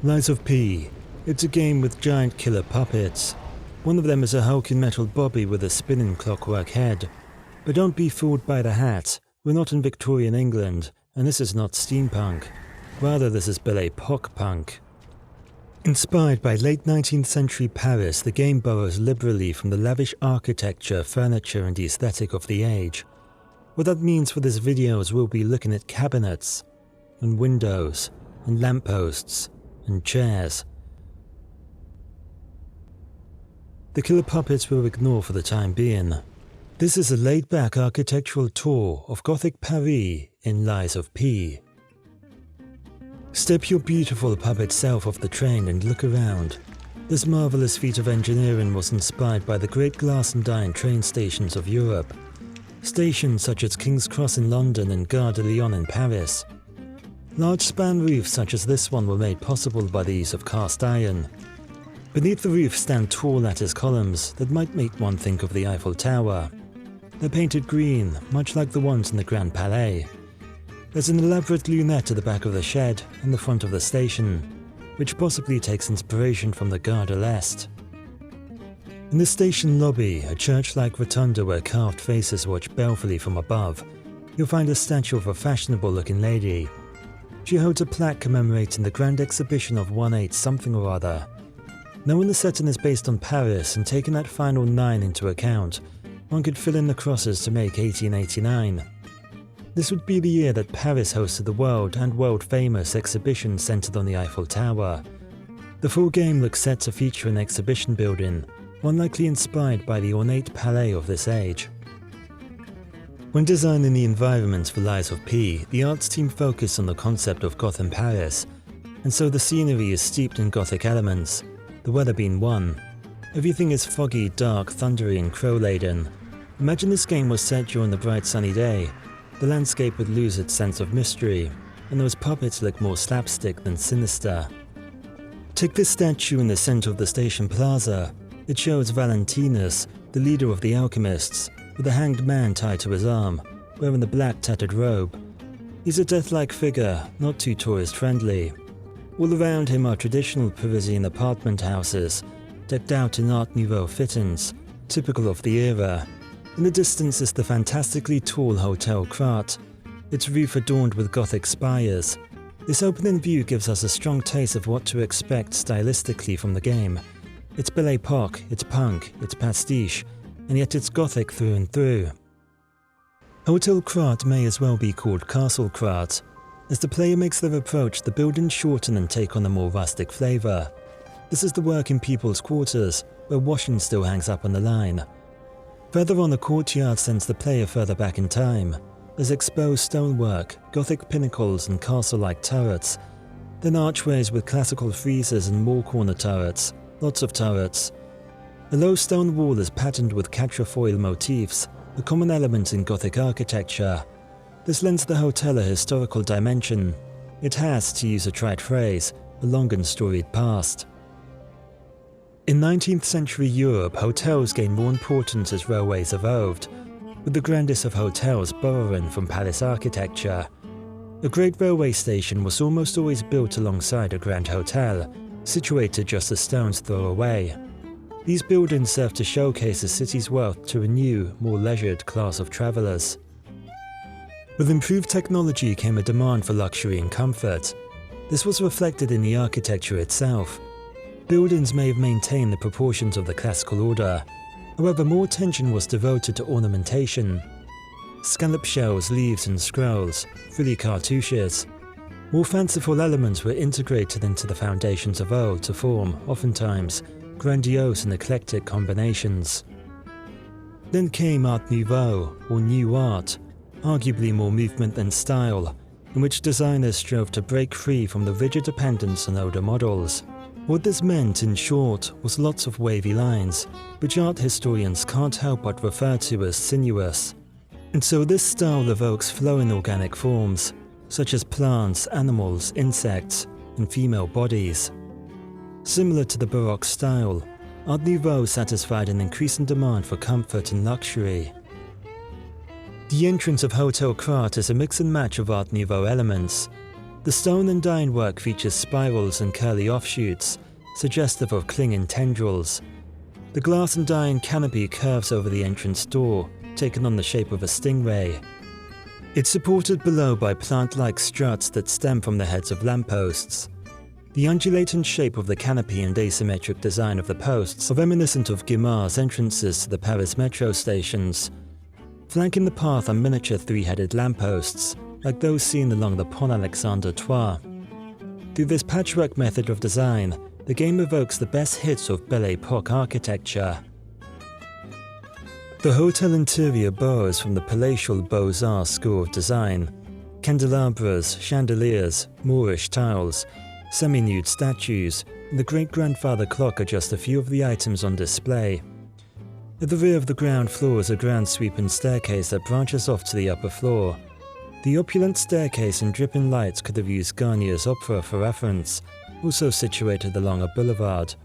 Lies of P. It's a game with giant killer puppets. One of them is a hulking metal bobby with a spinning clockwork head. But don't be fooled by the hat. We're not in Victorian England, and this is not steampunk. Rather, this is Belle Époque punk. Inspired by late 19th century Paris, the game borrows liberally from the lavish architecture, furniture and aesthetic of the age. What that means for this video is we'll be looking at cabinets, and windows, and lampposts, and chairs. The killer puppets we'll ignore for the time being. This is a laid-back architectural tour of Gothic Paris in Lies of P. Step your beautiful puppet self off the train and look around. This marvelous feat of engineering was inspired by the great glass and iron train stations of Europe. Stations such as King's Cross in London and Gare de Lyon in Paris. Large span roofs such as this one were made possible by the use of cast iron. Beneath the roof stand tall lattice columns that might make one think of the Eiffel Tower. They're painted green, much like the ones in the Grand Palais. There's an elaborate lunette at the back of the shed and the front of the station, which possibly takes inspiration from the Gare de l'Est. In the station lobby, a church-like rotunda where carved faces watch balefully from above, you'll find a statue of a fashionable-looking lady. She holds a plaque commemorating the Grand Exhibition of 18 something or other. Knowing the setting is based on Paris and taking that final 9 into account, one could fill in the crosses to make 1889. This would be the year that Paris hosted the world and world-famous exhibition centered on the Eiffel Tower. The full game looks set to feature an exhibition building, one likely inspired by the ornate palais of this age. When designing the environments for Lies of P, the arts team focused on the concept of Gotham Paris, and so the scenery is steeped in Gothic elements, the weather being one. Everything is foggy, dark, thundery and crow-laden. Imagine this game was set during the bright sunny day. The landscape would lose its sense of mystery, and those puppets look more slapstick than sinister. Take this statue in the center of the station plaza. It shows Valentinus, the leader of the Alchemists, with a hanged man tied to his arm, wearing the black tattered robe. He's a death-like figure, not too tourist-friendly. All around him are traditional Parisian apartment houses, decked out in art nouveau fittings, typical of the era. In the distance is the fantastically tall Hotel Krat, its roof adorned with Gothic spires. This opening view gives us a strong taste of what to expect stylistically from the game. It's Belle Époque, it's punk, it's pastiche, and yet it's Gothic through and through. Hotel Krat may as well be called Castle Krat. As the player makes their approach, the buildings shorten and take on a more rustic flavour. This is the working people's quarters, where washing still hangs up on the line. Further on, the courtyard sends the player further back in time. There's exposed stonework, Gothic pinnacles and castle-like turrets, then archways with classical friezes and more corner turrets, lots of turrets. The low stone wall is patterned with quatrefoil motifs, a common element in Gothic architecture. This lends the hotel a historical dimension. It has, to use a trite phrase, a long and storied past. In 19th century Europe, hotels gained more importance as railways evolved, with the grandest of hotels borrowing from palace architecture. A great railway station was almost always built alongside a grand hotel, situated just a stone's throw away. These buildings served to showcase the city's wealth to a new, more leisured class of travellers. With improved technology came a demand for luxury and comfort. This was reflected in the architecture itself. Buildings may have maintained the proportions of the classical order, however more attention was devoted to ornamentation. Scallop shells, leaves and scrolls, frilly cartouches. More fanciful elements were integrated into the foundations of old to form, oftentimes, grandiose and eclectic combinations. Then came Art Nouveau, or New Art, arguably more movement than style, in which designers strove to break free from the rigid dependence on older models. What this meant, in short, was lots of wavy lines, which art historians can't help but refer to as sinuous. And so this style evokes flowing organic forms, such as plants, animals, insects, and female bodies. Similar to the Baroque style, Art Nouveau satisfied an increasing demand for comfort and luxury. The entrance of Hotel Krat is a mix and match of Art Nouveau elements. The stone and dine work features spirals and curly offshoots, suggestive of clinging tendrils. The glass and dine canopy curves over the entrance door, taking on the shape of a stingray. It's supported below by plant-like struts that stem from the heads of lampposts. The undulating shape of the canopy and asymmetric design of the posts are reminiscent of Guimard's entrances to the Paris metro stations. Flanking the path are miniature three-headed lampposts, like those seen along the Pont Alexandre III. Through this patchwork method of design, the game evokes the best hits of Belle Époque architecture. The hotel interior borrows from the palatial Beaux-Arts school of design. Candelabras, chandeliers, Moorish tiles, semi-nude statues, and the great-grandfather clock are just a few of the items on display. At the rear of the ground floor is a grand sweeping staircase that branches off to the upper floor. The opulent staircase and dripping lights could have used Garnier's opera for reference, also situated along a boulevard.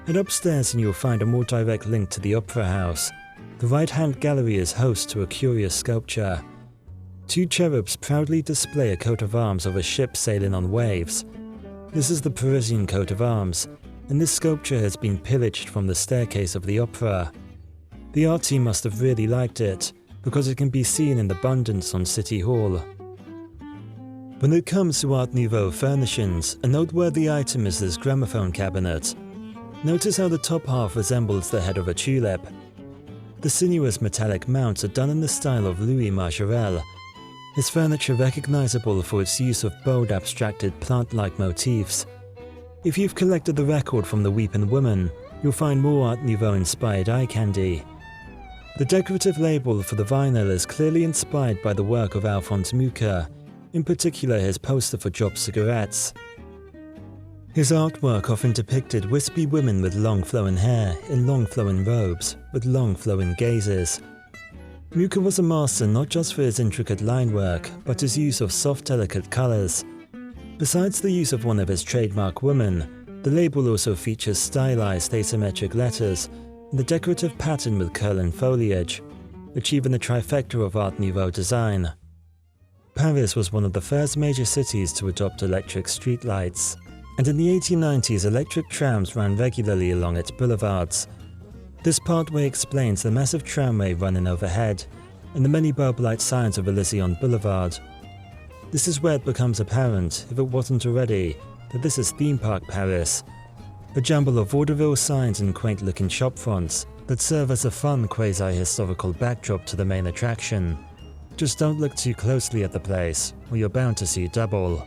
Head upstairs and you'll find a more direct link to the opera house. The right-hand gallery is host to a curious sculpture. Two cherubs proudly display a coat of arms of a ship sailing on waves. This is the Parisian coat of arms, and this sculpture has been pillaged from the staircase of the opera. The art team must have really liked it, because it can be seen in abundance on City Hall. When it comes to Art Nouveau furnishings, a noteworthy item is this gramophone cabinet. Notice how the top half resembles the head of a tulip. The sinuous metallic mounts are done in the style of Louis Majorelle. His furniture recognizable for its use of bold abstracted plant-like motifs. If you've collected the record from the Weeping Woman, you'll find more Art Nouveau-inspired eye candy. The decorative label for the vinyl is clearly inspired by the work of Alphonse Mucha, in particular his poster for Job cigarettes. His artwork often depicted wispy women with long flowing hair in long flowing robes, with long flowing gazes. Mucha was a master not just for his intricate line work, but his use of soft delicate colours. Besides the use of one of his trademark women, the label also features stylized asymmetric letters and the decorative pattern with curling foliage, achieving the trifecta of Art Nouveau design. Paris was one of the first major cities to adopt electric streetlights, and in the 1890s electric trams ran regularly along its boulevards. This pathway explains the massive tramway running overhead, and the many bulb-light signs of Elysion Boulevard. This is where it becomes apparent, if it wasn't already, that this is Theme Park Paris, a jumble of vaudeville signs and quaint-looking shop fronts that serve as a fun quasi-historical backdrop to the main attraction. Just don't look too closely at the place, or you're bound to see double.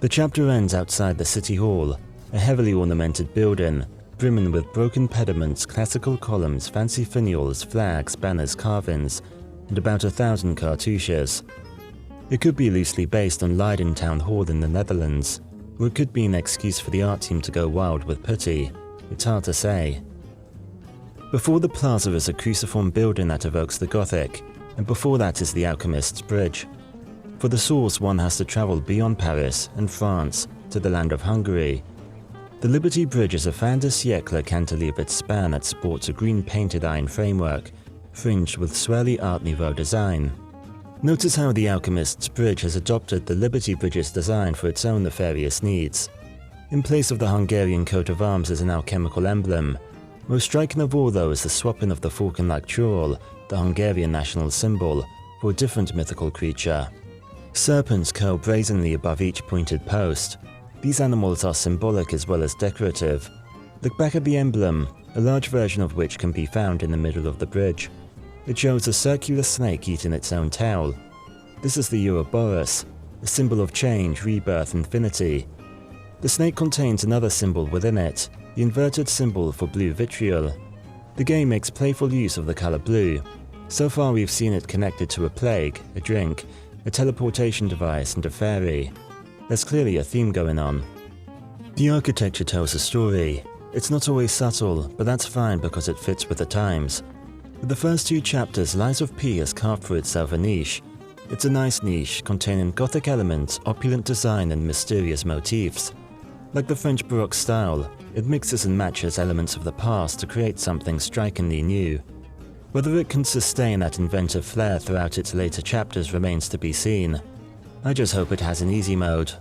The chapter ends outside the City Hall, a heavily ornamented building, brimming with broken pediments, classical columns, fancy finials, flags, banners, carvings, and about 1,000 cartouches. It could be loosely based on Leiden Town Hall in the Netherlands, or it could be an excuse for the art team to go wild with putty. It's hard to say. Before the Plaza is a cruciform building that evokes the Gothic, and before that is the Alchemist's Bridge. For the source, one has to travel beyond Paris and France to the land of Hungary. The Liberty Bridge is a fin de siècle cantilevered span that sports a green painted iron framework, fringed with swirly Art Nouveau design. Notice how the Alchemist's Bridge has adopted the Liberty Bridge's design for its own nefarious needs. In place of the Hungarian coat of arms as an alchemical emblem, most striking of all though is the swapping of the falcon-like churl, the Hungarian national symbol, for a different mythical creature. Serpents curl brazenly above each pointed post. These animals are symbolic as well as decorative. Look back at the emblem, a large version of which can be found in the middle of the bridge. It shows a circular snake eating its own tail. This is the Ouroboros, a symbol of change, rebirth, infinity. The snake contains another symbol within it, the inverted symbol for blue vitriol. The game makes playful use of the colour blue. So far we've seen it connected to a plague, a drink, a teleportation device, and a fairy. There's clearly a theme going on. The architecture tells a story. It's not always subtle, but that's fine because it fits with the times. With the first two chapters, Lies of P has carved for itself a niche. It's a nice niche, containing Gothic elements, opulent design, and mysterious motifs. Like the French Baroque style, it mixes and matches elements of the past to create something strikingly new. Whether it can sustain that inventive flair throughout its later chapters remains to be seen. I just hope it has an easy mode.